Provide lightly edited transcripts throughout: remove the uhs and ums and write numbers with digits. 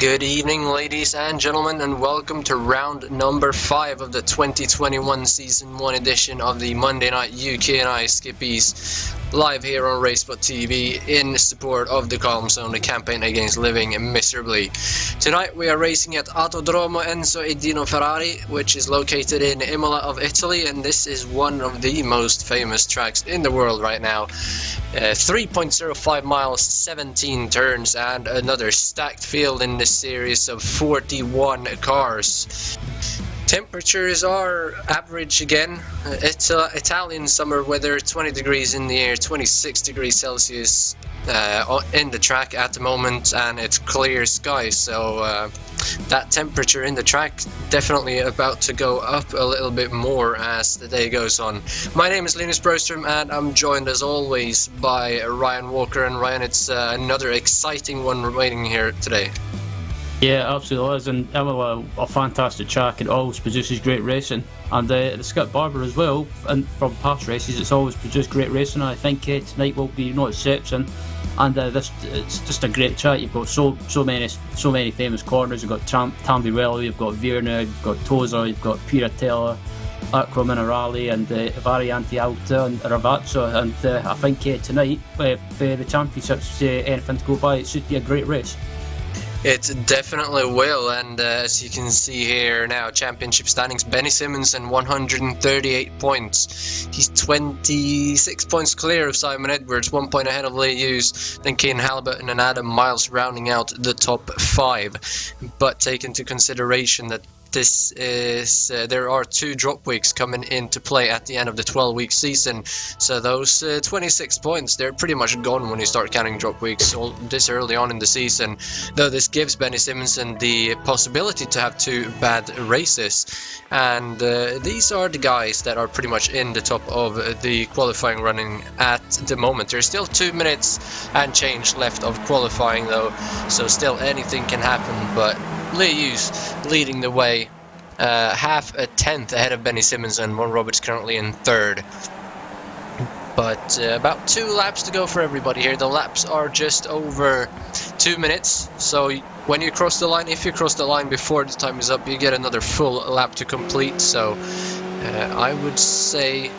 Good evening, ladies and gentlemen, and welcome to round number 5 of the 2021 Season 1 edition of the Monday Night UK&I Skippys, live here on RaceSpotTV in support of the Calm Zone, the campaign against living miserably. Tonight we are racing at Autodromo Enzo e Dino Ferrari, which is located in Imola of Italy, and this is one of the most famous tracks in the world right now. 3.05 miles, 17 turns, and another stacked field in this series of 41 cars. Temperatures are average again. It's Italian summer weather, 20 degrees in the air, 26 degrees Celsius in the track at the moment, and it's clear skies, so that temperature in the track definitely about to go up a little bit more as the day goes on. My name is Linus Broström, and I'm joined as always by Ryan Walker. And Ryan, it's another exciting one waiting here today. Yeah, absolutely is, and Imola, a fantastic track. It always produces great racing, and the Skip Barber as well. And from past races, it's always produced great racing. And I think tonight will be no exception. And it's just a great track. You've got so many famous corners. You've got Tamburello, you've got Virna, you've got Tosa, you've got Piratella, Acqua Minerale, and Variante Alta and Ravazza. And I think tonight, if the championships anything to go by, it should be a great race. It definitely will, and as you can see here now, championship standings, Benny Simmons and 138 points. He's 26 points clear of Simon Edwards, 1 point ahead of Lee Hughes, then Kane Halliburton and Adam Miles rounding out the top 5. But take into consideration that this is there are 2 drop weeks coming into play at the end of the 12-week season, so those 26 points, they're pretty much gone when you start counting drop weeks this early on in the season, though this gives Benny Simonsen the possibility to have 2 bad races. And these are the guys that are pretty much in the top of the qualifying running at the moment. There's still 2 minutes and change left of qualifying though, so still anything can happen, but Liu's leading the way, half a tenth ahead of Benny Simonsen. Von Roberts currently in 3rd. But about 2 laps to go for everybody here. The laps are just over 2 minutes, so when you cross the line, if you cross the line before the time is up, you get another full lap to complete. So I would say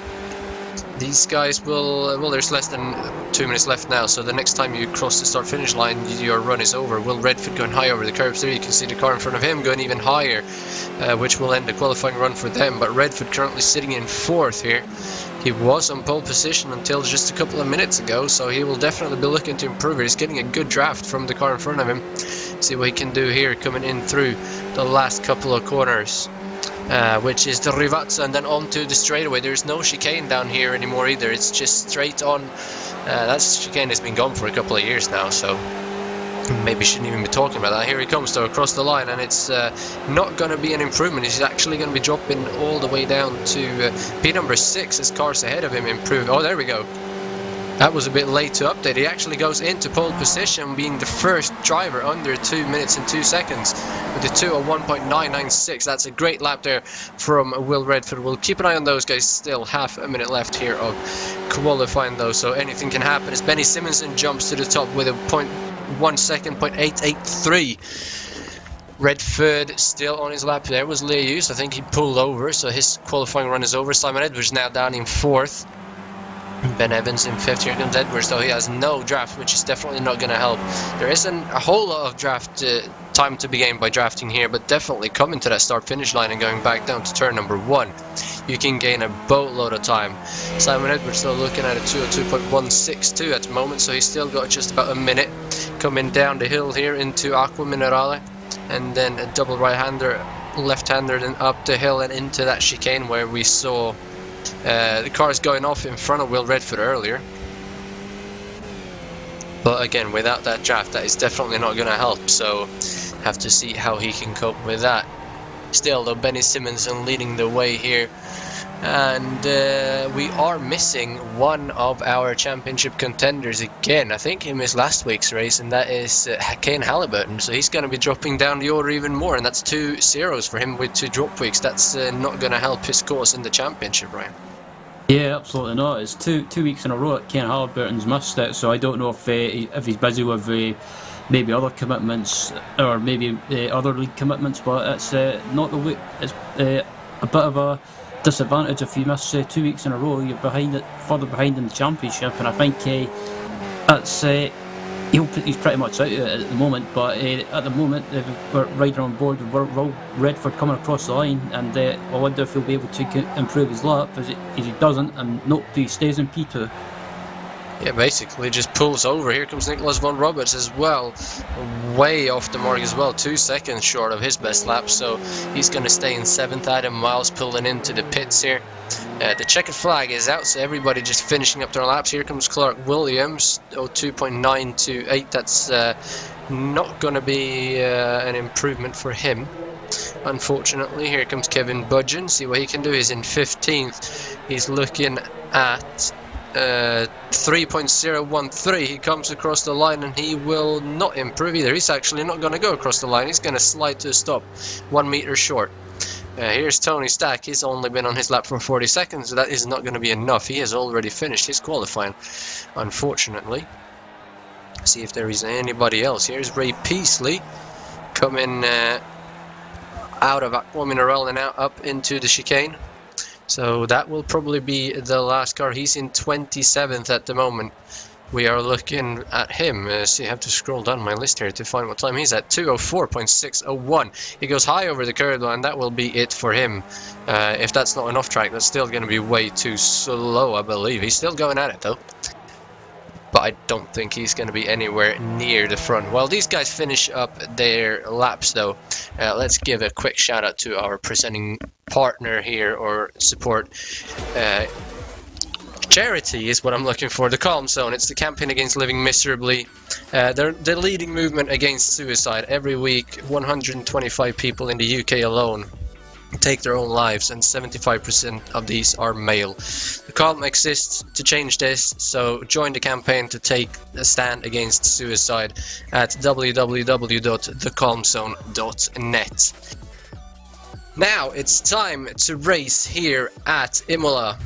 these guys will, well, there's less than 2 minutes left now, so the next time you cross the start finish line, your run is over. Will Redford going high over the curbs there? You can see the car in front of him going even higher, which will end the qualifying run for them. But Redford currently sitting in 4th here. He was on pole position until just a couple of minutes ago, so he will definitely be looking to improve it. He's getting a good draft from the car in front of him. See what he can do here coming in through the last couple of corners. Which is the Rivazza, and then onto the straightaway. There's no chicane down here anymore either. It's just straight on. That chicane has been gone for a couple of years now, so maybe shouldn't even be talking about that. Here he comes though across the line, and it's not going to be an improvement. He's actually going to be dropping all the way down to P number 6 as cars ahead of him improve. Oh, there we go. That was a bit late to update. He actually goes into pole position, being the first driver under 2 minutes and 2 seconds with a 2 of 1.996. That's a great lap there from Will Redford. We'll keep an eye on those guys. Still half a minute left here of qualifying though, so anything can happen as Benny Simonsen jumps to the top with a 0.1 second, 0.883. Redford still on his lap. There was Lius. I think he pulled over, so his qualifying run is over. Simon Edwards now down in 4th. Ben Evans in 5th. Here comes Edwards, though he has no draft, which is definitely not going to help. There isn't a whole lot of draft time to be gained by drafting here, but definitely coming to that start finish line and going back down to turn number 1, you can gain a boatload of time. Simon Edwards still looking at a 202.162 at the moment, so he's still got just about a minute. Coming down the hill here into Aqua Minerale, and then a double right-hander, left-hander, then up the hill and into that chicane where we saw the cars going off in front of Will Redford earlier. But again, without that draft, that is definitely not going to help, so have to see how he can cope with that. Still though, Benny Simonsen leading the way here, and we are missing one of our championship contenders again. I think he missed last week's race, and that is Kane Halliburton, so he's going to be dropping down the order even more, and that's 2 zeros for him with 2 drop weeks. That's not going to help his cause in the championship, Ryan. Yeah, absolutely not. It's two weeks in a row that Kane Halliburton's missed it, so I don't know if he's busy with maybe other commitments or maybe other league commitments, but it's not the week. It's a bit of a disadvantage if you miss 2 weeks in a row. You're further behind in the championship, and I think that's he's pretty much out of it at the moment. But at the moment, we're riding on board with Redford coming across the line, and I wonder if he'll be able to improve his lap. As he doesn't, and nope, he stays in P2. Yeah, basically just pulls over. Here comes Nicholas Von Roberts as well, way off the mark as well, 2 seconds short of his best lap, so he's going to stay in 7th. Adam Miles pulling into the pits here. The checkered flag is out, so everybody just finishing up their laps. Here comes Clark Williams, 2.928. That's not going to be an improvement for him, unfortunately. Here comes Kevin Budgeon. See what he can do. He's in 15th. He's looking at 3.013. He comes across the line, and he will not improve either. He's actually not going to go across the line. He's going to slide to a stop 1 meter short. Here's Tony Stack. He's only been on his lap for 40 seconds, so that is not going to be enough. He has already finished his qualifying, unfortunately. See if there is anybody else. Here's Ray Peasley coming out of Aqua Mineral and out up into the chicane. So that will probably be the last car. He's in 27th at the moment. We are looking at him. See, I have to scroll down my list here to find what time he's at. 2:04.601. He goes high over the curb line. That will be it for him. If that's not enough track, that's still going to be way too slow, I believe. He's still going at it, though. but I don't think he's going to be anywhere near the front. While these guys finish up their laps though, let's give a quick shout out to our presenting partner here, or support charity is what I'm looking for, the Calm Zone. It's the campaign against living miserably. They're the leading movement against suicide. Every week 125 people in the UK alone take their own lives, and 75% of these are male. The Calm exists to change this, so join the campaign to take a stand against suicide at www.thecalmzone.net. Now it's time to race here at Imola.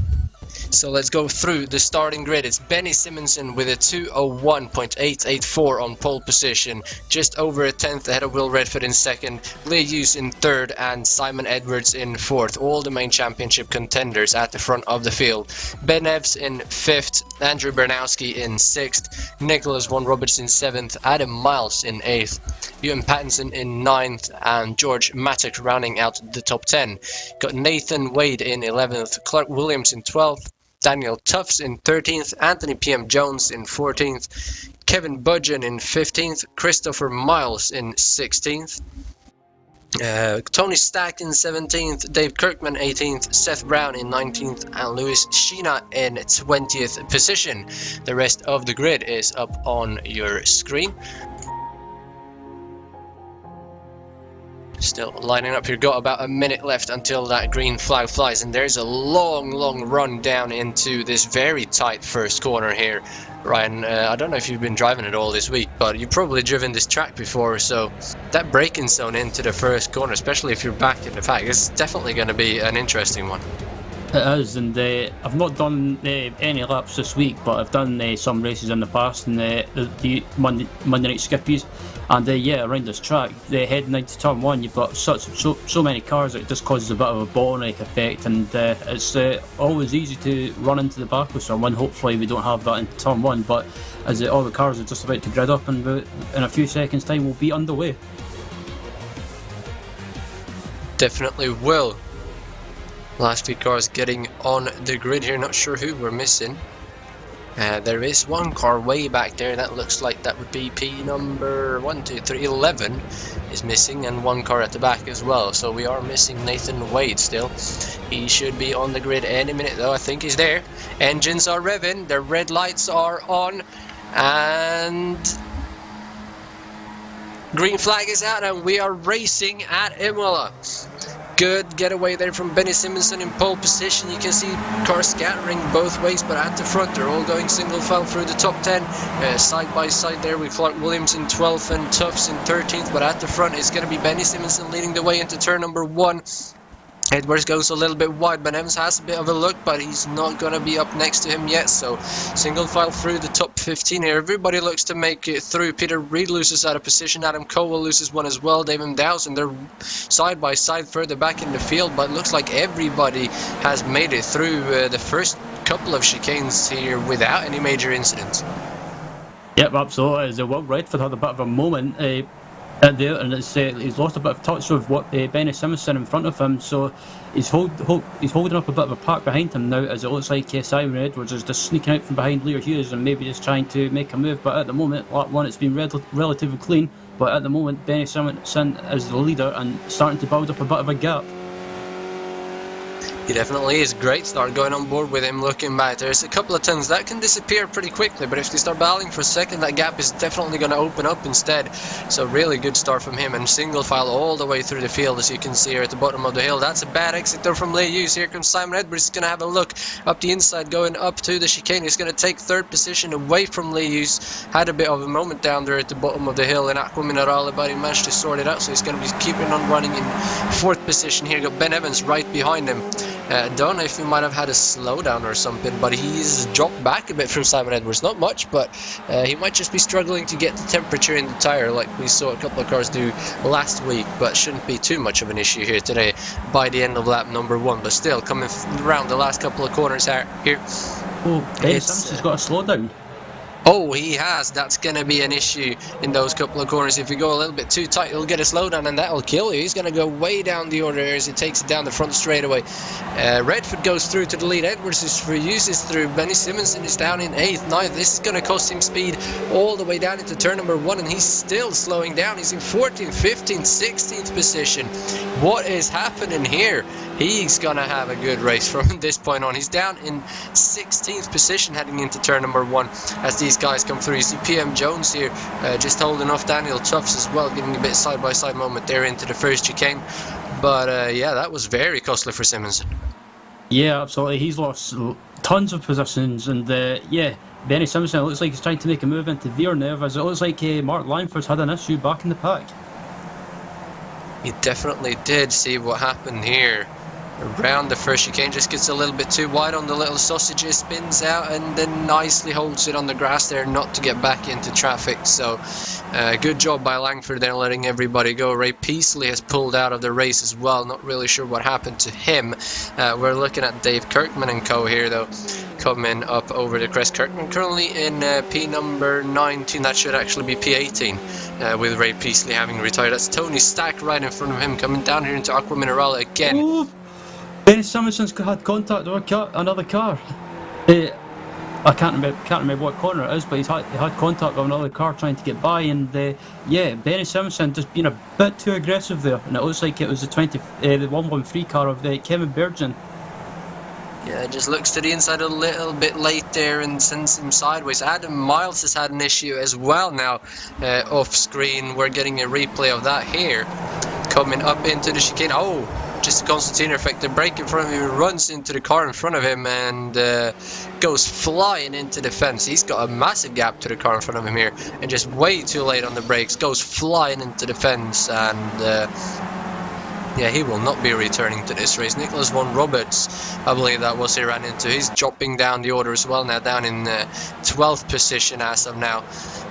So let's go through the starting grid. It's Benny Simonsen with a 2:01.884 on pole position, just over a tenth ahead of Will Redford in second, Lee Hughes in third, and Simon Edwards in fourth. All the main championship contenders at the front of the field. Ben Evans in fifth, Andrew Bernowski in sixth, Nicholas Von Roberts in seventh, Adam Miles in eighth, Ewan Pattinson in ninth, and George Mattock rounding out the top 10. Got Nathan Wade in 11th, Clark Williams in 12th, Daniel Tufts in 13th, Anthony P.M. Jones in 14th, Kevin Budgeon in 15th, Christopher Miles in 16th, Tony Stack in 17th, Dave Kirkman 18th, Seth Brown in 19th, and Lewis Sheena in 20th position. The rest of the grid is up on your screen. Still lining up here, got about a minute left until that green flag flies, and there's a long run down into this very tight first corner here. Ryan, I don't know if you've been driving it all this week, but you've probably driven this track before, so that braking zone into the first corner, especially if you're back in the pack, is definitely going to be an interesting one. It is, and I've not done any laps this week, but I've done some races in the past, and the Monday night Skippys, and yeah, around this track, heading into turn one, you've got so many cars that it just causes a bit of a bottleneck effect, and it's always easy to run into the back with someone. Hopefully we don't have that in turn one, but as all the cars are just about to grid up, and in a few seconds time we'll be underway. Definitely will. Last few cars getting on the grid here, not sure who we're missing. There is one car way back there, that looks like that would be P number 11 is missing, and one car at the back as well, so we are missing Nathan Wade still. He should be on the grid any minute though. I think he's there. Engines are revving, the red lights are on, and green flag is out, and we are racing at Imola. Good getaway there from Benny Simonsen in pole position. You can see cars scattering both ways, but at the front they're all going single file through the top 10. Side by side there with Clark Williams in 12th and Tufts in 13th, but at the front it's going to be Benny Simonsen leading the way into turn number 1. Edwards goes a little bit wide, but Evans has a bit of a look, but he's not going to be up next to him yet, so single file through the top 15 here. Everybody looks to make it through. Peter Reid loses out of position, Adam Cowell loses one as well, Damon Dowson, they're side by side further back in the field, but it looks like everybody has made it through the first couple of chicanes here without any major incidents. Yep, absolutely. As Will Redford had a bit of a moment there, and he's lost a bit of touch with what Benny Simonsen in front of him, so he's holding up a bit of a pack behind him now, as it looks like Simon Edwards is just sneaking out from behind Leo Hughes and maybe just trying to make a move. But at the moment, lap one, it's been relatively clean, but at the moment Benny Simonsen is the leader and starting to build up a bit of a gap. He definitely is. Great start going on board with him. Looking back, there's a couple of turns that can disappear pretty quickly, but if they start battling for a second, that gap is definitely going to open up instead. So really good start from him, and single file all the way through the field, as you can see here at the bottom of the hill. That's a bad exit though from Lee Hughes. Here comes Simon Edwards. He's going to have a look up the inside going up to the chicane. He's going to take third position away from Lee Hughes. Had a bit of a moment down there at the bottom of the hill in Aqua Minerale, but he managed to sort it out, so he's going to be keeping on running in fourth position here. Got Ben Evans right behind him. Don't know if he might have had a slowdown or something, but he's dropped back a bit from Simon Edwards. Not much, but he might just be struggling to get the temperature in the tyre like we saw a couple of cars do last week, but shouldn't be too much of an issue here today by the end of lap number 1. But still, coming around the last couple of corners here. Oh, Ben Simonsen's got a slowdown. Oh, he has. That's going to be an issue in those couple of corners. If you go a little bit too tight, he'll get a slowdown, and that'll kill you. He's going to go way down the order as he takes it down the front straight away. Redford goes through to the lead. Edwards uses through. Benny Simonson is down in 8th, 9th. This is going to cost him speed all the way down into turn number 1, and he's still slowing down. He's in 14th, 15th, 16th position. What is happening here? He's going to have a good race from this point on. He's down in 16th position heading into turn number 1 as these guys come through. You see PM Jones here just holding off Daniel Tufts as well, getting a bit side-by-side moment there into the first chicane. But yeah, that was very costly for Simonson. Yeah, absolutely. He's lost tons of positions, and yeah, Benny Simonson, it looks like he's trying to make a move into Villeneuve, as it looks like Mark Langford's had an issue back in the pack. He definitely did. See what happened here. Around the first chicane, just gets a little bit too wide on the little sausages, spins out, and then nicely holds it on the grass there not to get back into traffic. So good job by Langford there, letting everybody go. Ray Peasley has pulled out of the race as well. Not really sure what happened to him. We're looking at Dave Kirkman and co here though, coming up over the crest. Kirkman currently in P number 19. That should actually be P18 with Ray Peasley having retired. That's Tony Stack right in front of him, coming down here into Aqua Mineral again. Ooh. Benny Simonson's had contact with another car. I can't remember what corner it is, but he had contact with another car trying to get by, and yeah, Benny Simonson just being a bit too aggressive there, and it looks like it was the 113 car of Kevin Burgeon. Yeah, it just looks to the inside a little bit late there and sends him sideways. Adam Miles has had an issue as well now off screen. We're getting a replay of that here. Coming up into the chicane. Oh, just a concertina effect. The brake in front of him, runs into the car in front of him and goes flying into the fence. He's got a massive gap to the car in front of him here, and just way too late on the brakes, goes flying into the fence, and yeah, he will not be returning to this race. Nicholas Von Roberts, I believe that was he ran into. He's dropping down the order as well now, down in 12th position as of now.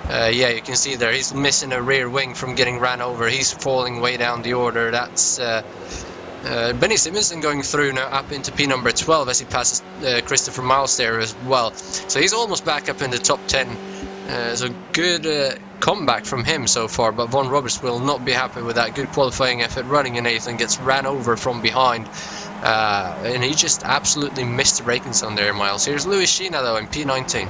Yeah, you can see there he's missing a rear wing from getting ran over. He's falling way down the order. That's Benny Simonson going through now up into P number 12 as he passes Christopher Miles there as well. So he's almost back up in the top 10. So good comeback from him so far, but Von Roberts will not be happy with that. Good qualifying effort, running in 8th and gets ran over from behind. And he just absolutely missed the braking zone there, Miles. Here's Louis Sheena though in P19.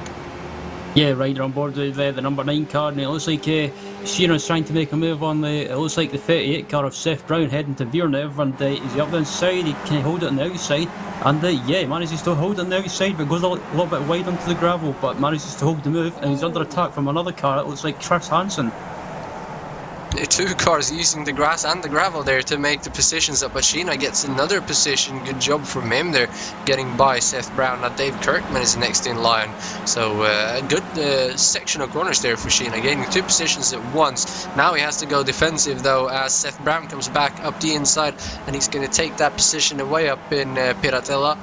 Yeah, rider on board with the number 9 car, and it looks like Sheeran's trying to make a move on it looks like the 38 car of Seth Brown heading to Villeneuve, and he's up the inside, he can hold it on the outside, and yeah, he manages to hold it on the outside, but goes a little bit wide onto the gravel, but manages to hold the move, and he's under attack from another car. It looks like Chris Hansen. Two cars using the grass and the gravel there to make the positions up. Sheena gets another position. Good job from him there, getting by Seth Brown. Now Dave Kirkman is next in line. So a good section of corners there for Sheena, gaining 2 positions at once. Now he has to go defensive though, as Seth Brown comes back up the inside, and he's going to take that position away up in Piratella.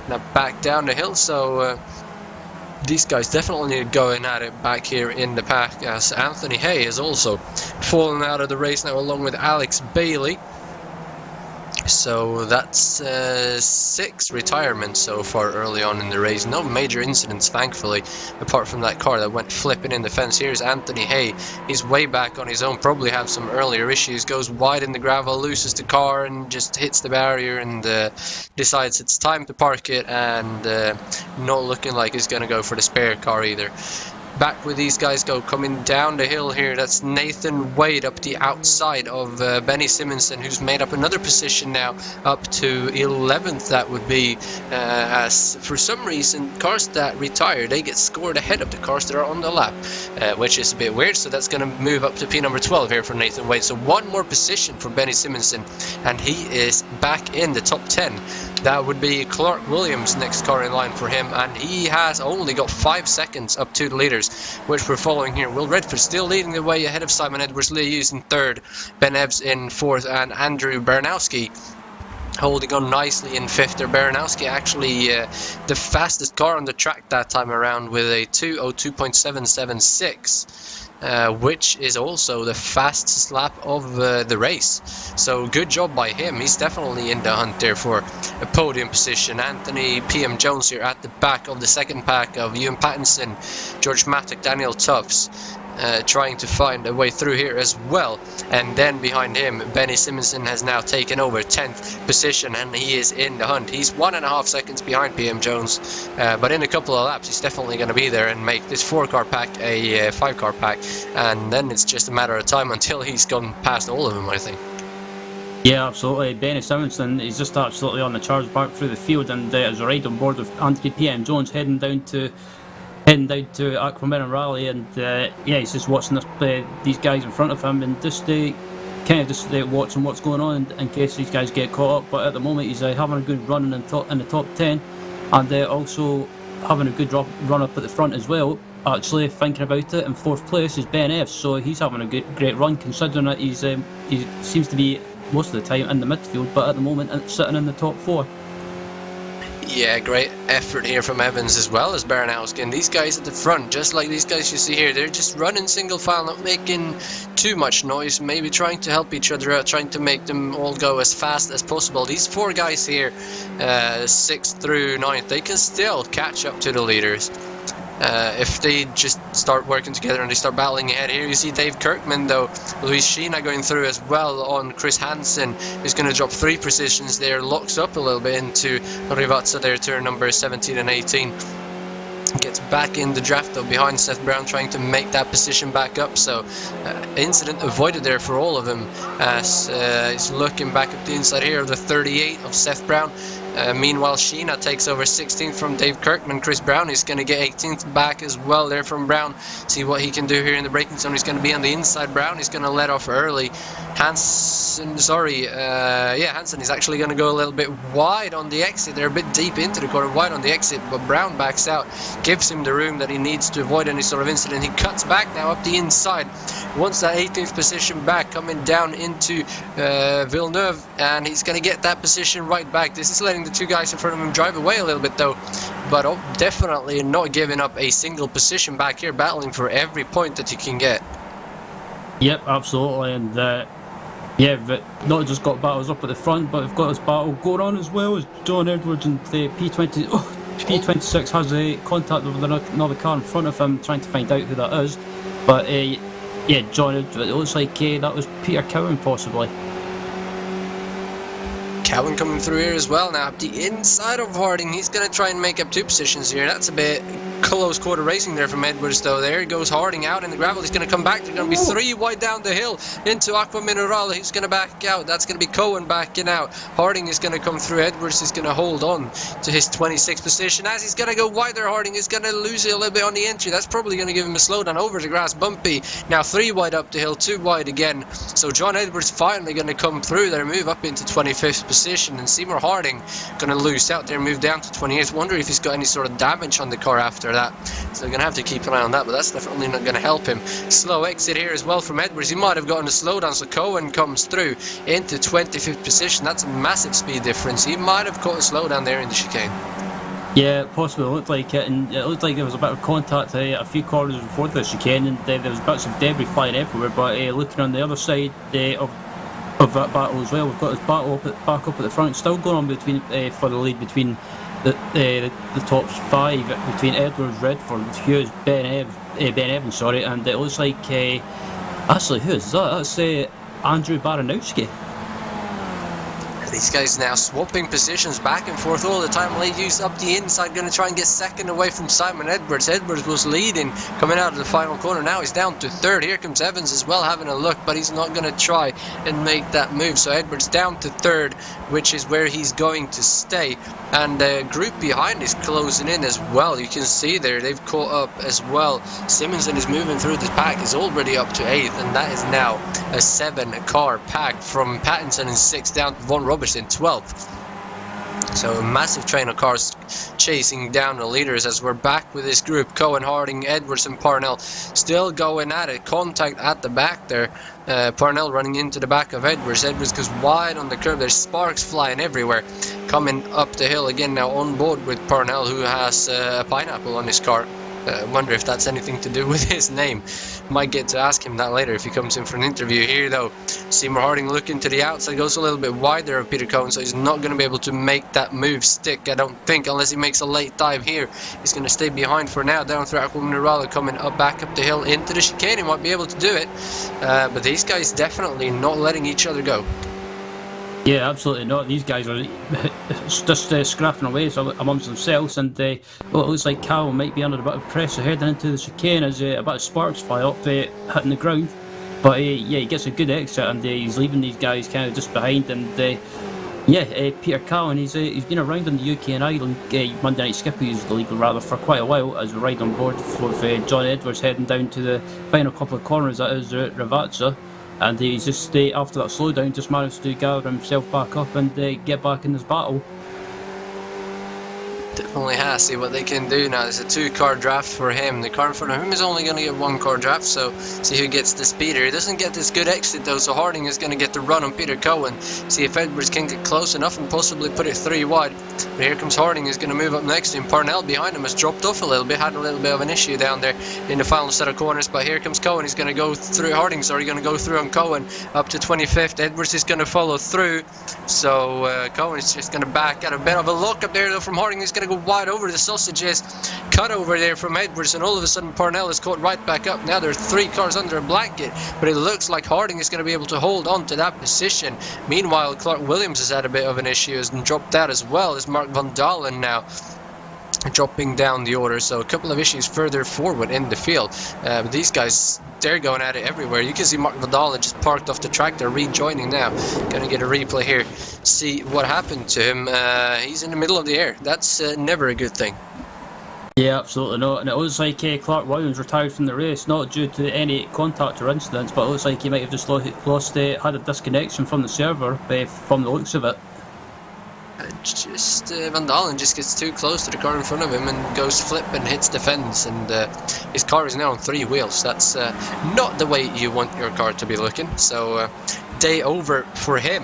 Now back down the hill. So these guys definitely going at it back here in the pack, as Anthony Hay is also fallen out of the race now along with Alex Bailey. So that's 6 retirements so far early on in the race. No major incidents, thankfully, apart from that car that went flipping in the fence. Here's Anthony Hay. He's way back on his own, probably have some earlier issues. Goes wide in the gravel, loses the car, and just hits the barrier and decides it's time to park it, and not looking like he's going to go for the spare car either. Back with these guys go, coming down the hill here. That's Nathan Wade up the outside of Benny Simonson, who's made up another position now, up to 11th. That would be, as for some reason cars that retire, they get scored ahead of the cars that are on the lap, which is a bit weird. So that's going to move up to P number 12 here for Nathan Wade. So one more position for Benny Simonson, and he is back in the top 10. That would be Clark Williams, next car in line for him, and he has only got 5 seconds up to the leaders, which we're following here. Will Redford still leading the way ahead of Simon Edwards. Lee Hughes in 3rd, Ben Ebbs in 4th, and Andrew Bernowski holding on nicely in 5th. Baranowski actually the fastest car on the track that time around with a 2:02.776. which is also the fastest lap of the race. So good job by him. He's definitely in the hunt there for a podium position. Anthony PM Jones here at the back of the second pack of Ewan Pattinson, George Mattock, Daniel Tubbs. Trying to find a way through here as well, and then behind him Benny Simonson has now taken over 10th position, and he is in the hunt. He's 1.5 seconds behind PM Jones, but in a couple of laps he's definitely going to be there and make this 4-car pack a 5-car pack, and then it's just a matter of time until he's gone past all of them, I think. Yeah, absolutely. Benny Simonson is just absolutely on the charge back through the field, and is right on board with Anthony PM Jones heading down to Aquaman Rally, and yeah, he's just watching these guys in front of him, and just kind of just watching what's going on in case these guys get caught up. But at the moment, he's having a good run in the top 10, and also having a good run up at the front as well. Actually, thinking about it, in 4th place is Ben F, so he's having a great run considering that he seems to be most of the time in the midfield, but at the moment sitting in the top 4. Yeah, great effort here from Evans as well as Baranowski. And these guys at the front, just like these guys you see here, they're just running single file, not making too much noise, maybe trying to help each other out, trying to make them all go as fast as possible. These 4 guys here, 6th through 9th, they can still catch up to the leaders. If they just start working together and they start battling ahead. Here you see Dave Kirkman though, Luis Sheena going through as well on Chris Hansen, who's going to drop 3 positions there, locks up a little bit into Rivazza there, turn number 17 and 18. Gets back in the draft though behind Seth Brown, trying to make that position back up, so incident avoided there for all of them as he's looking back at the inside here of the 38 of Seth Brown. Meanwhile, Sheena takes over 16th from Dave Kirkman. Chris Brown is going to get 18th back as well there from Brown. See what he can do here in the braking zone. He's going to be on the inside. Brown is going to let off early. Hansen is actually going to go a little bit wide on the exit. They're a bit deep into the corner, wide on the exit, but Brown backs out, gives him the room that he needs to avoid any sort of incident. He cuts back now up the inside, wants that 18th position back, coming down into Villeneuve, and he's going to get that position right back. This is letting the 2 guys in front of him drive away a little bit though, but definitely not giving up a single position back here, battling for every point that you can get. Yep, absolutely, and yeah, but not just got battles up at the front, but we've got this battle going on as well as John Edwards and the P26 has a contact with another car in front of him, trying to find out who that is. But yeah, John Edwards, it looks like that was Peter Cowan possibly. Cowan coming through here as well now up the inside of Harding. He's going to try and make up 2 positions here. That's a bit close quarter racing there from Edwards though. There goes Harding out in the gravel. He's going to come back. They're going to be 3 wide down the hill into Aqua Mineral. He's going to back out. That's going to be Cowan backing out. Harding is going to come through. Edwards is going to hold on to his 26th position. As he's going to go wider, Harding is going to lose it a little bit on the entry. That's probably going to give him a slowdown over the grass. Bumpy. Now 3 wide up the hill, 2 wide again. So John Edwards finally going to come through there, move up into 25th position, and Seymour Harding going to lose out there, move down to 28th. Wonder if he's got any sort of damage on the car after that. So they're going to have to keep an eye on that, but that's definitely not going to help him. Slow exit here as well from Edwards. He might have gotten a slowdown, so Cohen comes through into 25th position. That's a massive speed difference. He might have caught a slowdown there in the chicane. Yeah, possibly. It looked like it, and it looked like there was a bit of contact a few corners before the chicane, and there was bits of debris flying everywhere. But looking on the other side of that battle as well, we've got this battle back up at the front, still going on between for the lead between the top 5, between Edwards, Redford, Hughes, Ben Evans, and it looks like actually who is that? That's Andrew Baranowski. These guys now swapping positions back and forth all the time. Leydus up the inside, going to try and get second away from Simon Edwards. Edwards was leading coming out of the final corner. Now he's down to 3rd. Here comes Evans as well, having a look, but he's not going to try and make that move. So Edwards down to 3rd, which is where he's going to stay. And the group behind is closing in as well. You can see there, they've caught up as well. Simonson is moving through the pack, is already up to 8th, and that is now a 7-car pack from Pattinson in 6th down to Von Roberts in 12th. So a massive train of cars chasing down the leaders as we're back with this group. Cohen, Harding, Edwards and Parnell still going at it. Contact at the back there. Parnell running into the back of Edwards. Edwards goes wide on the curb. There's sparks flying everywhere. Coming up the hill again now on board with Parnell, who has a pineapple on his car. Wonder if that's anything to do with his name. Might get to ask him that later if he comes in for an interview. Here though, Seymour Harding looking to the outside, goes a little bit wider of Peter Cohen, so he's not going to be able to make that move stick, I don't think, unless he makes a late dive here. He's going to stay behind for now, down through Aquamanurala, coming up back up the hill into the chicane. He might be able to do it, but these guys definitely not letting each other go. Yeah, absolutely not. These guys are just scrapping away amongst themselves, and well, it looks like Cal might be under a bit of pressure heading into the chicane as a bit of sparks fly up, hitting the ground. But yeah, he gets a good exit, and he's leaving these guys kind of just behind. And Peter Cowan, he's been around in the UK&I Monday Night Skippys league rather for quite a while, as we ride on board with John Edwards heading down to the final couple of corners, that is Ravazza. And he's just, after that slowdown, just managed to gather himself back up and get back in this battle. Definitely has. See what they can do now. There's a 2-car draft for him. The car in front of him is only going to get 1-car draft, so see who gets the speeder. He doesn't get this good exit though, so Harding is going to get the run on Peter Cohen. See if Edwards can get close enough and possibly put it 3 wide. But here comes Harding, who's going to move up next to him. Parnell behind him has dropped off a little bit, had a little bit of an issue down there in the final set of corners, but here comes Cohen. He's going to go through Harding's, or he's going to go through on Cohen up to 25th. Edwards is going to follow through, so Cohen is just going to back out. A bit of a look up there though from Harding. He's going to go wide over the sausages, cut over there from Edwards, and all of a sudden Parnell is caught right back up. Now there are 3 cars under a blanket, but it looks like Harding is going to be able to hold on to that position. Meanwhile, Clark Williams has had a bit of an issue and dropped out as well as Mark Van Dalen now dropping down the order, so a couple of issues further forward in the field. But these guys, they're going at it everywhere. You can see Mark Vidal just parked off the track. They're rejoining now. Gonna get a replay here, see what happened to him. He's in the middle of the air. That's never a good thing. Yeah, absolutely not. And it looks like Clark Williams retired from the race, not due to any contact or incidents, but it looks like he might have just had a disconnection from the server from the looks of it. Van Dalen just gets too close to the car in front of him and goes flip and hits the fence, and his car is now on 3 wheels. That's not the way you want your car to be looking, so day over for him.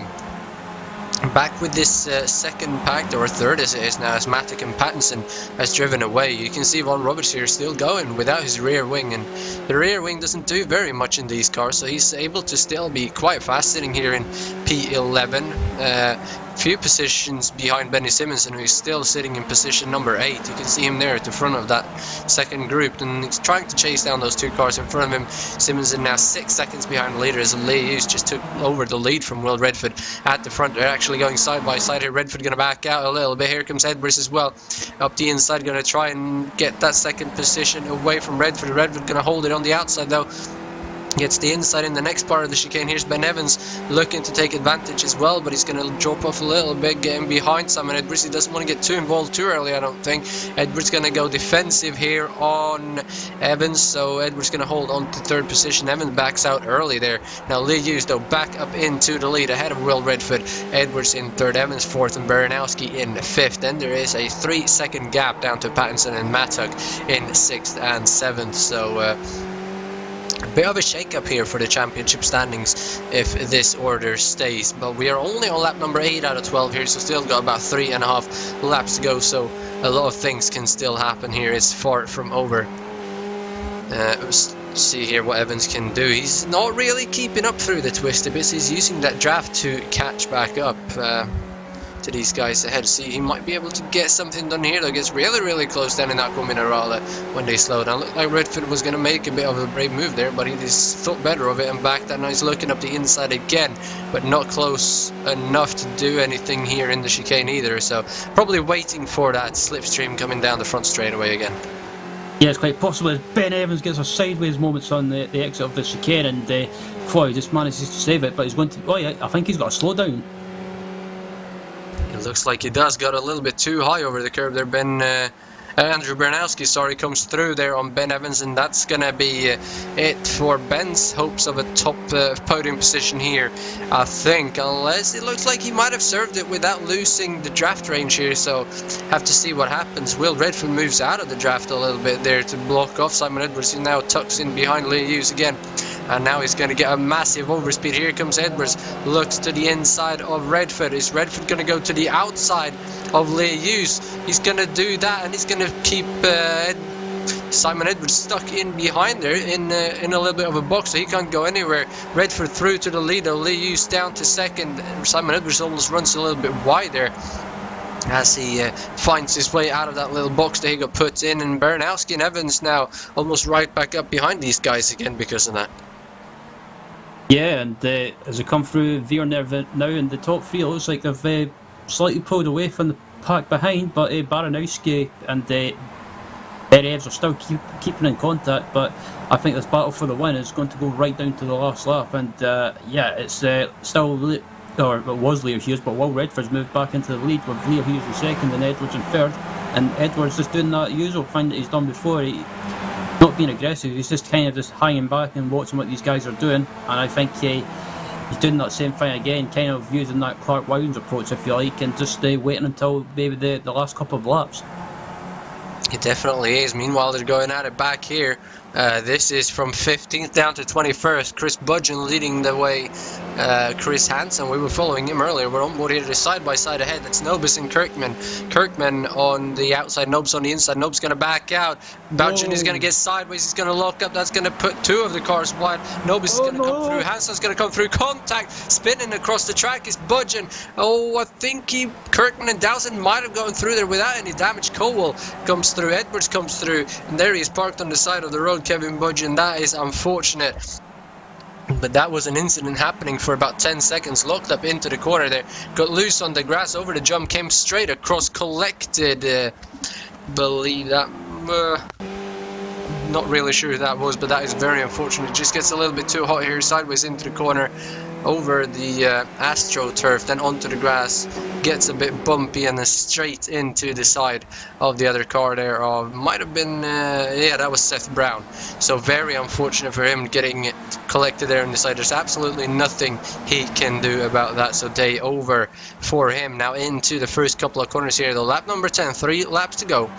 Back with this second pack, or third as it is now, as Matic and Pattinson has driven away. You can see Von Roberts here still going without his rear wing, and the rear wing doesn't do very much in these cars, so he's able to still be quite fast sitting here in P11. Few positions behind Benny Simonson, who's still sitting in position number 8. You can see him there at the front of that second group, and he's trying to chase down those 2 cars in front of him. Simonson now 6 seconds behind the leader as Lee Hughes just took over the lead from Will Redford at the front. They're actually going side by side here. Redford going to back out a little bit. Here comes Edwards as well up the inside, going to try and get that second position away from Redford. Redford going to hold it on the outside though. Gets the inside in the next part of the chicane. Here's Ben Evans looking to take advantage as well, but he's going to drop off a little bit, getting behind Simon Edwards. He doesn't want to get too involved too early, I don't think. Edwards going to go defensive here on Evans, so Edwards going to hold on to 3rd position. Evans backs out early there. Now Lee Hughes though back up into the lead ahead of Will Redford. Edwards in 3rd, Evans 4th, and Baranowski in 5th. Then there is a 3-second gap down to Pattinson and Mattock in 6th and 7th, so a bit of a shake-up here for the championship standings if this order stays, but we are only on lap number 8 out of 12 here, so still got about 3.5 laps to go, so a lot of things can still happen here. It's far from over. Let's see here what Evans can do. He's not really keeping up through the twisty bits. He's using that draft to catch back up to these guys ahead. See, he might be able to get something done here though. Gets really close down in that Aquamanurala when they slow down. Looked like Redford was going to make a bit of a brave move there, but he just thought better of it and backed that. Now he's looking up the inside again, but not close enough to do anything here in the chicane either, so probably waiting for that slipstream coming down the front straightaway again. Yeah, it's quite possible Ben Evans gets a sideways moments on the exit of the chicane, and Floyd just manages to save it, but he's going to, oh yeah, I think he's got to slow down. It looks like he does. Got a little bit too high over the curb there. Andrew Baranowski, sorry, comes through there on Ben Evans, and that's gonna be it for Ben's hopes of a top podium position here, I think, unless it looks like he might have served it without losing the draft range here, so have to see what happens. Will Redford moves out of the draft a little bit there to block off Simon Edwards, who now tucks in behind Lee Hughes again. And now he's going to get a massive overspeed. Here comes Edwards, looks to the inside of Redford. Is Redford going to go to the outside of Lee Hughes? He's going to do that, and he's going to keep Simon Edwards stuck in behind there in a little bit of a box, so he can't go anywhere. Redford through to the lead, Lee Hughes down to second. Simon Edwards almost runs a little bit wide there as he finds his way out of that little box that he got put in, and Baranowski and Evans now almost right back up behind these guys again because of that. Yeah, and as they come through Veer now in the top three, it looks like they've slightly pulled away from the pack behind, but Baranowski and Evans are still keeping in contact, but I think this battle for the win is going to go right down to the last lap, and yeah, it's still, or it was Leo Hughes, but Will Redford's moved back into the lead with Leo Hughes in second and Edwards in third, and Edwards just doing that usual thing that he's done before. He's not being aggressive, he's just kind of just hanging back and watching what these guys are doing, and I think he's doing that same thing again, kind of using that Clark Williams approach, if you like, and just waiting until maybe the last couple of laps. It definitely is. Meanwhile, they're going at it back here. This is from 15th down to 21st. Chris Budgeon leading the way. Chris Hansen, we were following him earlier. We're on board here to side by side ahead. That's Nobis and Kirkman. Kirkman on the outside, Nobis on the inside. Nobis going to back out. Budgeon is going to get sideways. He's going to lock up. That's going to put two of the cars wide. Nobis is going to come through. Hansen's going to come through. Contact. Spinning across the track is Budgeon. Oh, I think Kirkman and Dowson might have gone through there without any damage. Cowell comes through. Edwards comes through. And there he is parked on the side of the road. Kevin Budgeon. That is unfortunate. But that was an incident happening for about 10 seconds. Locked up into the corner there. Got loose on the grass over the jump. Came straight across. Collected. Believe that. Not really sure who that was, but that is very unfortunate. Just gets a little bit too hot here. Sideways into the corner. Over the AstroTurf, then onto the grass, gets a bit bumpy, and then straight into the side of the other car there. Might have been, yeah, that was Seth Brown. So very unfortunate for him getting collected there on the side. There's absolutely nothing he can do about that. So day over for him. Now into the first couple of corners here, though. Lap number 10, 3 laps to go.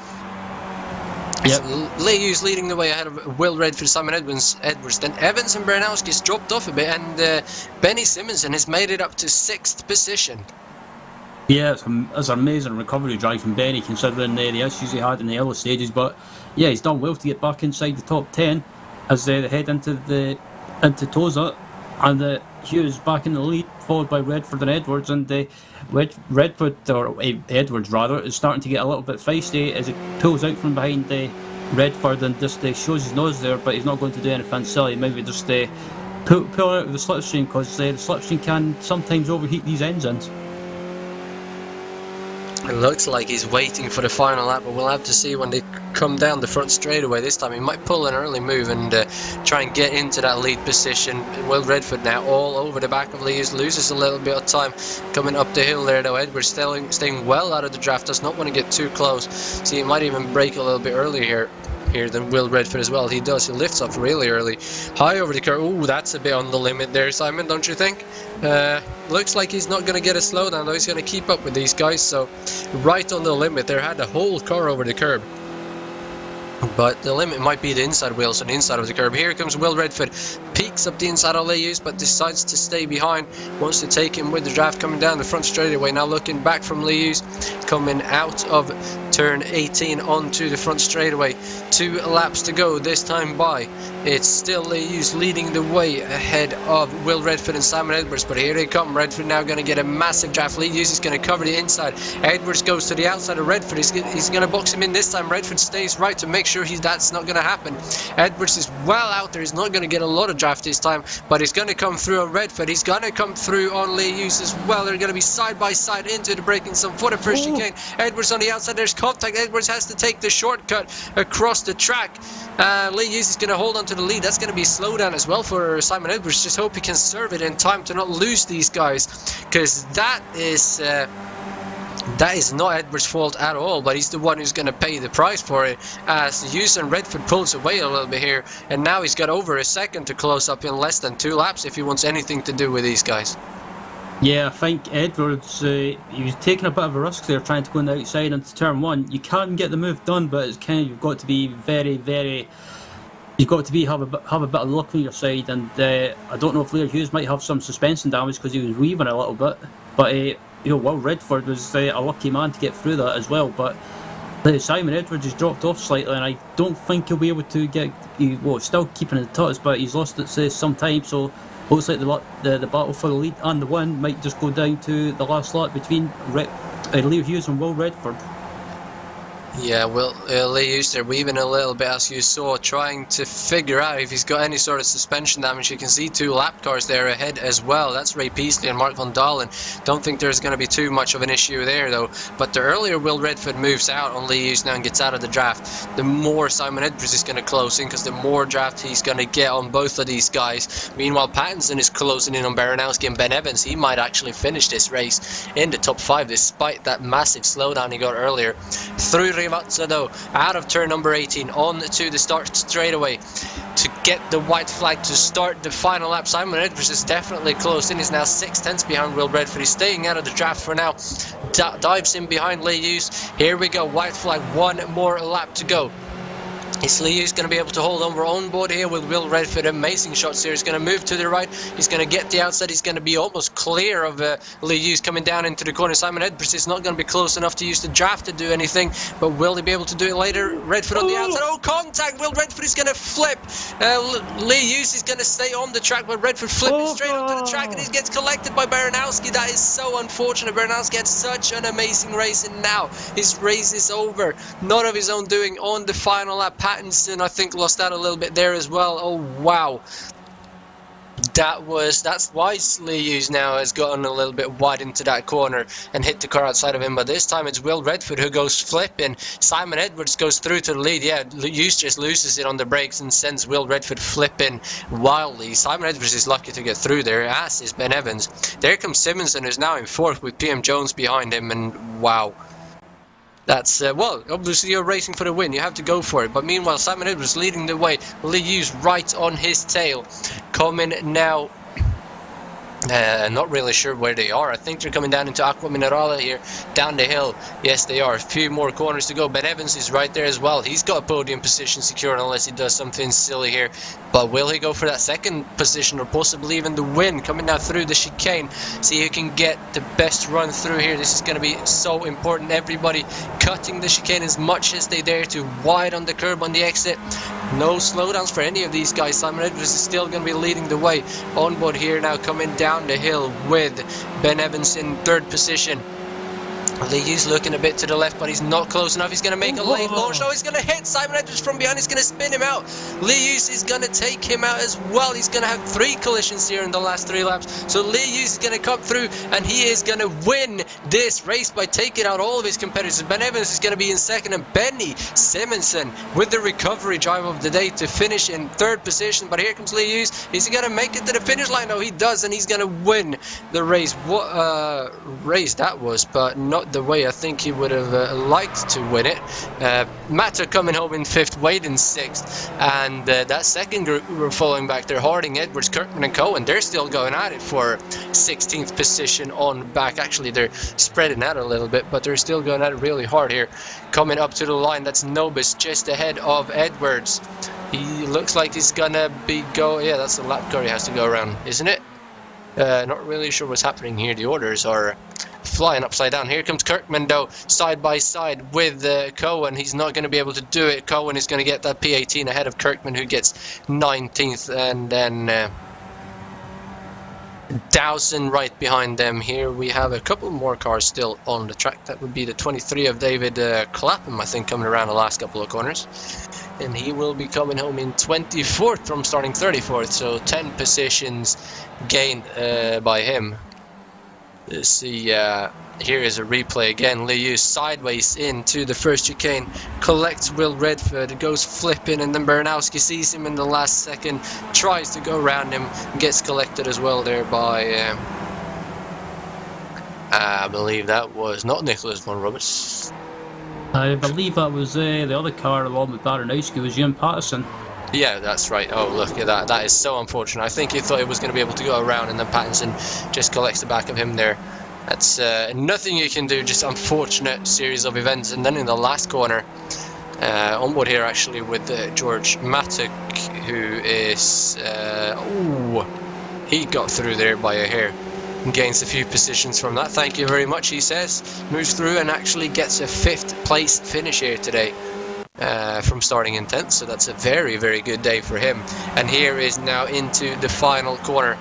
Yep. Lee Hughes leading the way ahead of Will Redford, Simon Edwards. Then Evans and Baranowski's dropped off a bit, and Benny Simonson has made it up to 6th position. Yeah, it's an amazing recovery drive from Benny, considering the issues he had in the early stages. But yeah, he's done well to get back inside the top 10 as they head into Toza, and Hughes back in the lead, followed by Redford and Edwards, and Redford, or Edwards rather, is starting to get a little bit feisty as he pulls out from behind Redford and just shows his nose there, but he's not going to do anything silly. Maybe just pull out of the slipstream, because the slipstream can sometimes overheat these engines. It looks like he's waiting for the final lap, but we'll have to see when they come down the front straightaway. This time he might pull an early move and try and get into that lead position. Will Redford now all over the back of Lee Hughes, loses a little bit of time coming up the hill there, though. Edwards staying well out of the draft, does not want to get too close, so he might even brake a little bit earlier here than Will Redford as well. He does. He lifts off really early. High over the curve. Ooh, that's a bit on the limit there, Simon, don't you think? Looks like he's not going to get a slowdown, though. He's going to keep up with these guys, so right on the limit. There had a whole car over the curb. But the limit might be the inside wheels on the inside of the curb. Here comes Will Redford. Peaks up the inside of Lee Hughes, but decides to stay behind. Wants to take him with the draft coming down the front straightaway. Now looking back from Lee Hughes. Coming out of turn 18 onto the front straightaway. 2 laps to go this time by. It's still Lee Hughes leading the way ahead of Will Redford and Simon Edwards. But here they come. Redford now going to get a massive draft. Lee Hughes is going to cover the inside. Edwards goes to the outside of Redford. He's going to box him in this time. Redford stays right to make sure that's not going to happen. Edwards is well out there. He's not going to get a lot of draft this time, but he's going to come through on Redford. He's going to come through on Lee Hughes as well. They're going to be side by side into the braking zone for the first chicane. Edwards on the outside. There's contact. Edwards has to take the shortcut across the track. Lee Hughes is going to hold on to the lead. That's going to be a slowdown as well for Simon Edwards. Just hope he can serve it in time to not lose these guys, because that is not Edwards' fault at all, but he's the one who's going to pay the price for it, as Hughes and Redford pulls away a little bit here, and now he's got over a second to close up in less than 2 laps if he wants anything to do with these guys. Yeah, I think Edwards, he was taking a bit of a risk there, trying to go on the outside into turn 1. You can get the move done, but it's kind of, you've got to be have a bit of luck on your side, and I don't know if Leo Hughes might have some suspension damage because he was weaving a little bit, but Will Redford was a lucky man to get through that as well. But Simon Edwards has dropped off slightly, and I don't think he'll be able to get. Still keeping the tuts, but he's lost it some time. So looks like the battle for the lead and the win might just go down to the last lap between Leo Hughes and Will Redford. Yeah, well, Lee Hughes there weaving a little bit, as you saw, trying to figure out if he's got any sort of suspension damage. You can see 2 lap cars there ahead as well. That's Ray Peasley and Mark Van Dalen. Don't think there's going to be too much of an issue there, though. But the earlier Will Redford moves out on Lee Hughes now and gets out of the draft, the more Simon Edwards is going to close in, because the more draft he's going to get on both of these guys. Meanwhile, Pattinson is closing in on Baranowski and Ben Evans. He might actually finish this race in the top 5, despite that massive slowdown he got earlier. Through Rivazza though, out of turn number 18, on to the start straight away to get the white flag to start the final lap. Simon Edwards is definitely close in. He's now 6/10 behind Will Redford. He's staying out of the draft for now. Dives in behind Lee Hughes. Here we go, white flag, 1 more lap to go. Is Lee Hughes going to be able to hold on? We're on board here with Will Redford. Amazing shots here. He's going to move to the right. He's going to get the outside. He's going to be almost clear of Lee Hughes coming down into the corner. Simon Edwards is not going to be close enough to use the draft to do anything, but will he be able to do it later? Redford on the outside. Oh, contact! Will Redford is going to flip. Lee Hughes is going to stay on the track, but Redford flipping straight onto the track, and he gets collected by Baranowski. That is so unfortunate. Baranowski had such an amazing race, and now his race is over. Not of his own doing on the final lap. Pattinson, I think, lost out a little bit there as well. Oh wow, that's why Lee Hughes now has gotten a little bit wide into that corner and hit the car outside of him. But this time it's Will Redford who goes flipping. Simon Edwards goes through to the lead. Yeah, Hughes just loses it on the brakes and sends Will Redford flipping wildly. Simon Edwards is lucky to get through there, as is Ben Evans. There comes Simonson, who's now in 4th with PM Jones behind him, and wow. That's, well, obviously you're racing for the win, you have to go for it. But meanwhile, Simon Edwards leading the way, Lee Hughes right on his tail. Coming now, not really sure where they are. I think they're coming down into Aqua Minerale here, down the hill. Yes, they are. A few more corners to go. Ben Evans is right there as well. He's got a podium position secured unless he does something silly here. But will he go for that 2nd position or possibly even the win? Coming now through the chicane. See who can get the best run through here. This is going to be so important. Everybody cutting the chicane as much as they dare to. Wide on the curb on the exit. No slowdowns for any of these guys. Simon Edwards is still going to be leading the way. On board here now, coming down the hill with Ben Evans in 3rd position. Lee Hughes looking a bit to the left, but he's not close enough. He's going to make a late launch. Oh, he's going to hit Simon Edwards from behind. He's going to spin him out. Lee Hughes is going to take him out as well. He's going to have 3 collisions here in the last 3 laps. So Lee Hughes is going to come through, and he is going to win this race by taking out all of his competitors. Ben Evans is going to be in 2nd, and Benny Simonson with the recovery drive of the day to finish in 3rd position. But here comes Lee Hughes. Is he going to make it to the finish line? No, he does, and he's going to win the race. What race that was, but not the way I think he would have liked to win it. Matter coming home in 5th, Wade in 6th, and that 2nd group we were following back there, Harding, Edwards, Kirkman and Cohen, they're still going at it for 16th position on back. Actually, they're spreading out a little bit, but they're still going at it really hard here. Coming up to the line, that's Nobis just ahead of Edwards. He looks like he's gonna be yeah, that's the lap car he has to go around, isn't it? Not really sure what's happening here. The orders are flying upside down. Here comes Kirkman though, side by side with Cohen. He's not going to be able to do it. Cohen is going to get that P18 ahead of Kirkman, who gets 19th, and then Dowson right behind them. Here we have a couple more cars still on the track. That would be the 23 of David Clapham, I think, coming around the last couple of corners. And he will be coming home in 24th from starting 34th, so 10 positions gained by him. Let's see, here is a replay again. Lee Hughes sideways into the first chicane, collects Will Redford, goes flipping, and then Baranowski sees him in the last second, tries to go around him, gets collected as well there by, I believe that was not Nicholas von Roberts. I believe that was the other car along with Baranowski was Ian Patterson. Yeah, that's right. Oh, look at that. That is so unfortunate. I think he thought he was going to be able to go around, and then Pattinson just collects the back of him there. That's nothing you can do, just unfortunate series of events. And then in the last corner, on board here actually with George Mattock, who is... he got through there by a hair. Gains a few positions from that. Thank you very much, he says. Moves through and actually gets a 5th place finish here today. From starting in 10th, so that's a very, very good day for him. And here is now into the final corner.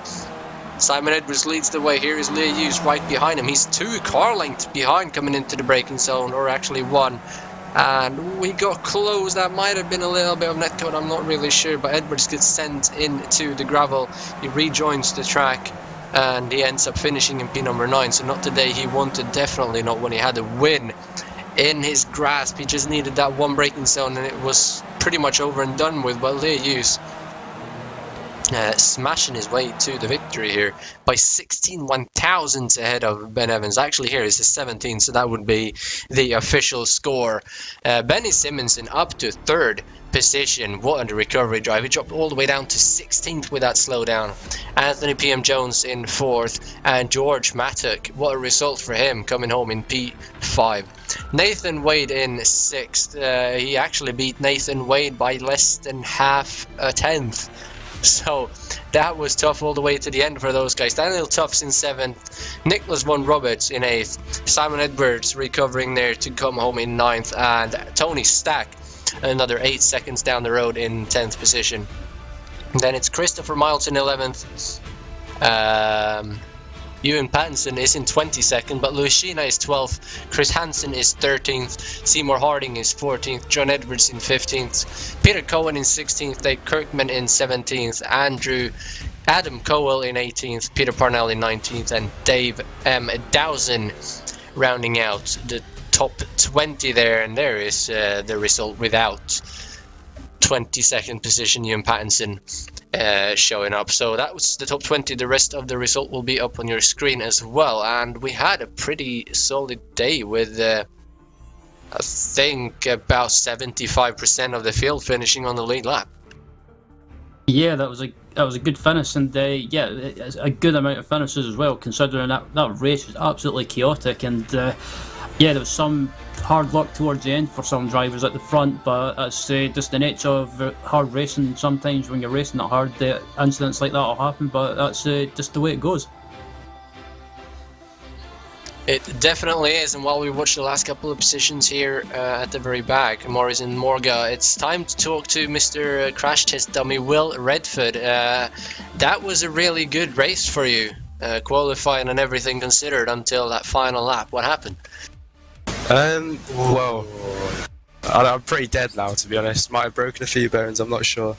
Simon Edwards leads the way. Here is Leo Hughes right behind him. He's 2 car lengths behind coming into the braking zone, or actually 1. And we got close. That might have been a little bit of netcode, I'm not really sure, but Edwards gets sent into the gravel. He rejoins the track and he ends up finishing in P number 9, so not the day he wanted, definitely not when he had a win in his grasp. He just needed that one braking zone and it was pretty much over and done with. But Leo Hughes smashing his way to the victory here by 16 1,000ths ahead of Ben Evans. Actually here is his 17th, so that would be the official score. Benny Simonson up to 3rd position. What a recovery drive. He dropped all the way down to 16th with that slowdown. Anthony PM Jones in 4th, and George Mattock, what a result for him, coming home in P5. Nathan Wade in 6th. He actually beat Nathan Wade by less than half a tenth. So that was tough all the way to the end for those guys. Daniel Tufts in 7th, Nicholas Von Roberts in 8th, Simon Edwards recovering there to come home in 9th, and Tony Stack another 8 seconds down the road in 10th position. And then it's Christopher Miles in 11th. Ewan Pattinson is in 22nd, but Louis Sheena is 12th, Chris Hansen is 13th, Seymour Harding is 14th, John Edwards in 15th, Peter Cohen in 16th, Dave Kirkman in 17th, Adam Cowell in 18th, Peter Parnell in 19th, and Dave M. Dowson rounding out the top 20 there. And there is the result without 22nd position Ewan Pattinson showing up. So that was the top 20. The rest of the result will be up on your screen as well. And we had a pretty solid day with I think about 75% of the field finishing on the lead lap. Yeah, that was a good finish, and yeah, it's a good amount of finishes as well, considering that race was absolutely chaotic. And yeah, there was some hard luck towards the end for some drivers at the front, but that's just the nature of hard racing. Sometimes when you're racing that hard, incidents like that will happen, but that's just the way it goes. It definitely is, and while we watch the last couple of positions here at the very back, Morris and Morga, it's time to talk to Mr. Crash Test Dummy Will Redford. That was a really good race for you, qualifying and everything considered until that final lap. What happened? Well, I'm pretty dead now, to be honest. Might have broken a few bones, I'm not sure.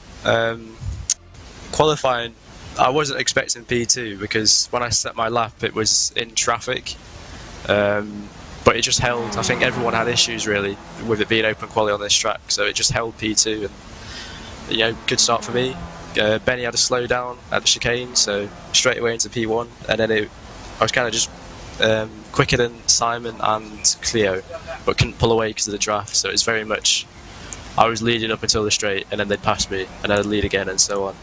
Qualifying, I wasn't expecting P2 because when I set my lap it was in traffic, but it just held. I think everyone had issues really with it being open quali on this track, so it just held P2, and good start for me. Benny had a slowdown at the chicane, so straight away into P1, and then I was kind of just quicker than Simon and Cleo, but couldn't pull away because of the draft. So it's very much I was leading up until the straight, and then they'd pass me, and then I'd lead again, and so on.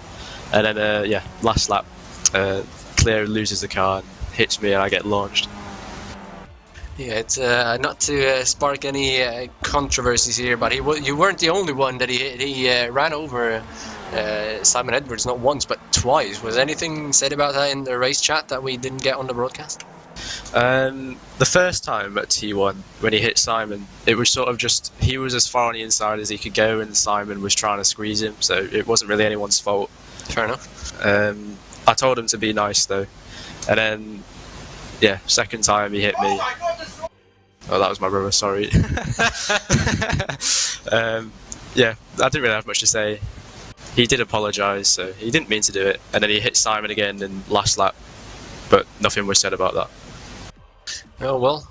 And then yeah, last lap, Cleo loses the car and hits me, and I get launched. Yeah, it's not to spark any controversies here, but you weren't the only one that he hit. He ran over Simon Edwards not once but twice. Was anything said about that in the race chat that we didn't get on the broadcast? The first time at T1 when he hit Simon, it was sort of just he was as far on the inside as he could go, and Simon was trying to squeeze him, so it wasn't really anyone's fault. Fair enough. I told him to be nice though, and then yeah, second time he hit me. Oh, that was my brother, sorry. Yeah, I didn't really have much to say. He did apologise, so he didn't mean to do it, and then he hit Simon again in last lap, but nothing was said about that. Oh well,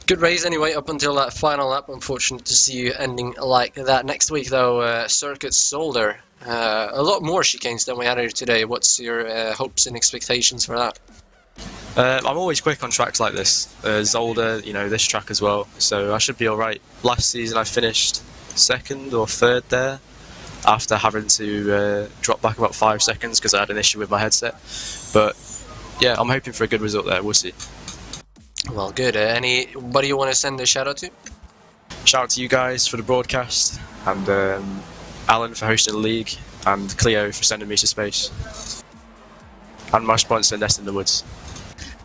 good race anyway up until that final lap. Unfortunate to see you ending like that. Next week though, Circuit Solder, a lot more chicanes than we had here today. What's your hopes and expectations for that? I'm always quick on tracks like this. Zolder, this track as well, so I should be alright. Last season I finished 2nd or 3rd there, after having to drop back about 5 seconds because I had an issue with my headset. But yeah, I'm hoping for a good result there, we'll see. Well, good. Anybody you want to send a shout out to? Shout out to you guys for the broadcast, and Alan for hosting the league, and Cleo for sending me to space. and my sponsor, Nest in the Woods.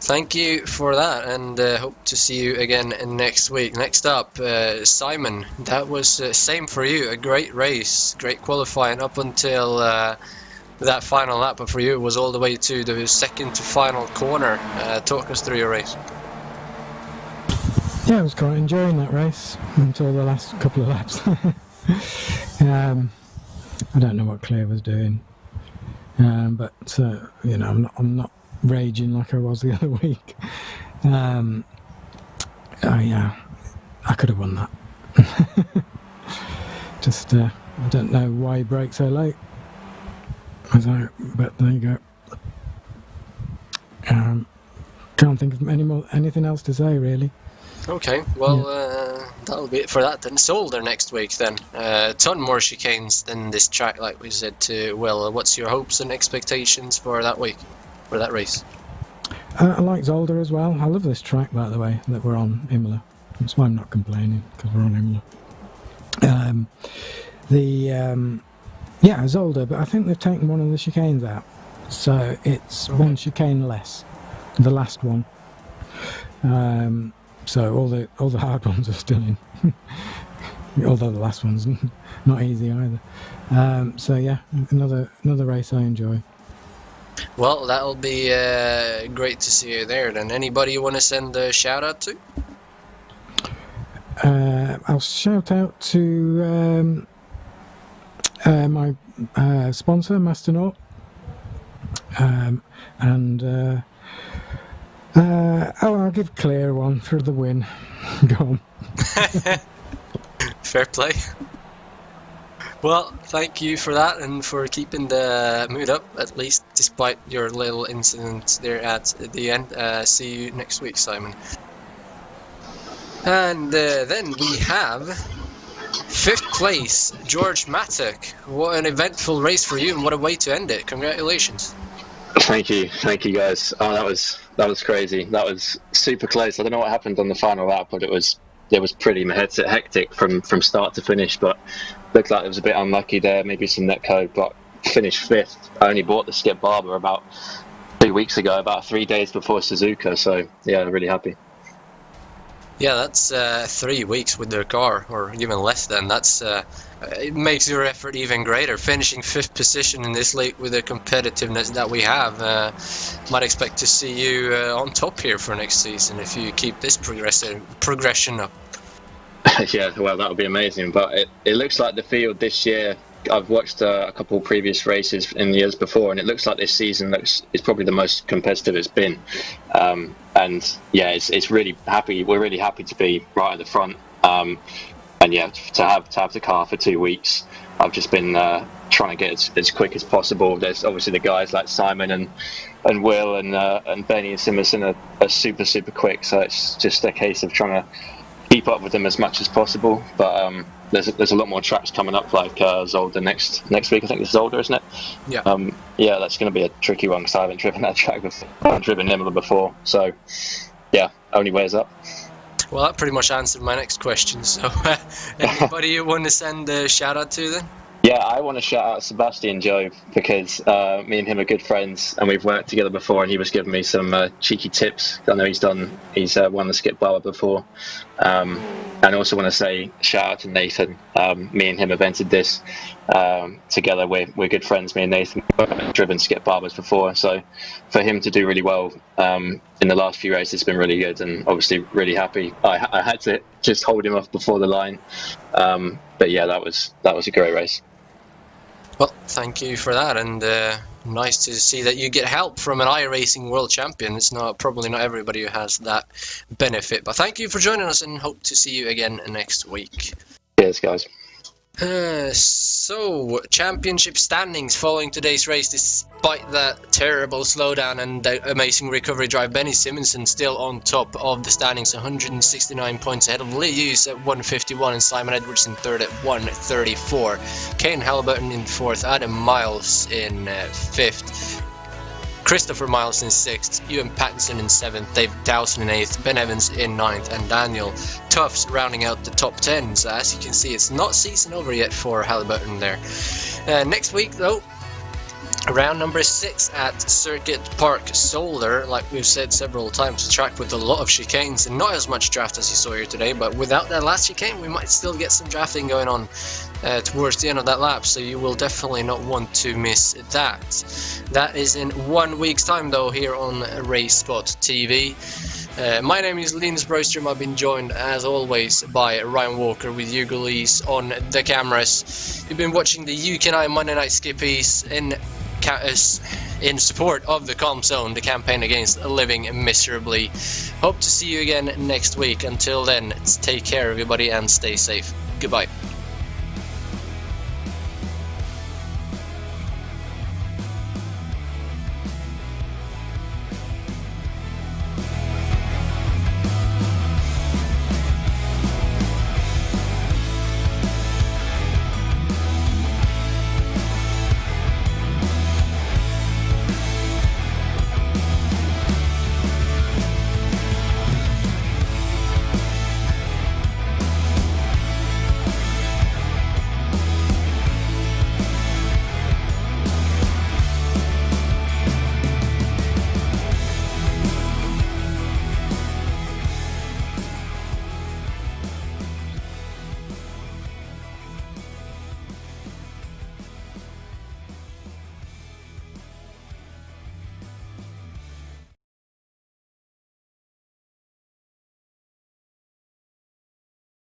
Thank you for that, and hope to see you again next week. Next up, Simon, that was same for you. A great race, great qualifying up until that final lap, but for you it was all the way to the second to final corner. Talk us through your race. Yeah, I was quite enjoying that race until the last couple of laps. I don't know what Claire was doing, but you know, I'm not raging like I was the other week. Yeah, I could have won that. Just I don't know why he braked so late. But there you go. Can't think of anything else to say really. Okay, well, that'll be it for that then. Solder next week then. Ton more chicanes than this track, like we said to Will. What's your hopes and expectations for that week, for that race? I like Zolder as well. I love this track, by the way, that we're on, Imola. That's why I'm not complaining, because we're on Imola. Yeah, Zolder, but I think they've taken one of the chicanes out. So it's one chicane less, the last one. So all the hard ones are still in, although the last one's not easy either. So yeah, another race I enjoy. Well, that'll be great to see you there then. Anybody you want to send a shout out to? I'll shout out to my sponsor, Masternaut, and I'll give Claire one for the win. Go on. Fair play. Well, thank you for that and for keeping the mood up, at least despite your little incident there at the end. See you next week, Simon. And then we have 5th place, George Mattock. What an eventful race for you and what a way to end it. Congratulations. Thank you guys. Oh, that was crazy. That was super close. I don't know what happened on the final lap, but it was pretty hectic from start to finish. But looked like it was a bit unlucky there. Maybe some netcode, but finished 5th. I only bought the Skip Barber about 2 weeks ago, about 3 days before Suzuka. So yeah, really happy. Yeah, that's 3 weeks with their car, or even less than. That's it makes your effort even greater. Finishing 5th position in this league with the competitiveness that we have, might expect to see you on top here for next season if you keep this progression up. Yeah, well, that would be amazing. But it looks like the field this year. I've watched a couple of previous races in the years before, and it looks like this season is probably the most competitive it's been. And yeah, it's really happy. We're really happy to be right at the front. And yeah, to have the car for 2 weeks, I've just been trying to get as quick as possible. There's obviously the guys like Simon and Will and Benny and Simerson are super quick. So it's just a case of trying to keep up with them as much as possible. But there's a lot more tracks coming up, like Zolder next week. I think it's Zolder, isn't it? Yeah. Yeah, that's going to be a tricky one because I haven't driven that track before. I haven't driven Imola before, so yeah, only ways up. Well, that pretty much answered my next question. So, anybody you want to send a shout out to then? Yeah, I want to shout out Sebastian Joe because me and him are good friends and we've worked together before, and he was giving me some cheeky tips. I know he's won the Skip Barber before. And I also want to say shout out to Nathan. Me and him have entered this together. We're good friends, me and Nathan. We've driven Skip Barbers before, so for him to do really well in the last few races has been really good, and obviously really happy. I had to just hold him off before the line, but yeah, that was a great race. Well, thank you for that, and nice to see that you get help from an iRacing world champion. It's probably not everybody who has that benefit, but thank you for joining us and hope to see you again next week. Cheers, guys. So, championship standings following today's race. Despite that terrible slowdown and the amazing recovery drive, Benny Simonson still on top of the standings, 169 points ahead of Lee Hughes at 151 and Simon Edwards in third at 134. Kane Halliburton in fourth, Adam Miles in fifth, Christopher Miles in 6th, Ewan Pattinson in 7th, Dave Dowson in 8th, Ben Evans in 9th, and Daniel Tufts rounding out the top 10. So as you can see, it's not season over yet for Halliburton there. Next week though, Round number 6 at Circuit Park Solder. Like we've said several times, a track with a lot of chicanes and not as much draft as you saw here today, but without that last chicane we might still get some drafting going on towards the end of that lap, so you will definitely not want to miss that. That is in 1 week's time though, here on RaceSpotTV. My name is Linus Brostrom. I've been joined as always by Ryan Walker with Hugo Lees on the cameras. You've been watching the UK&I Monday Night Skippys in support of the Calm Zone, the campaign against living miserably. Hope to see you again next week. Until then, take care everybody and stay safe. Goodbye.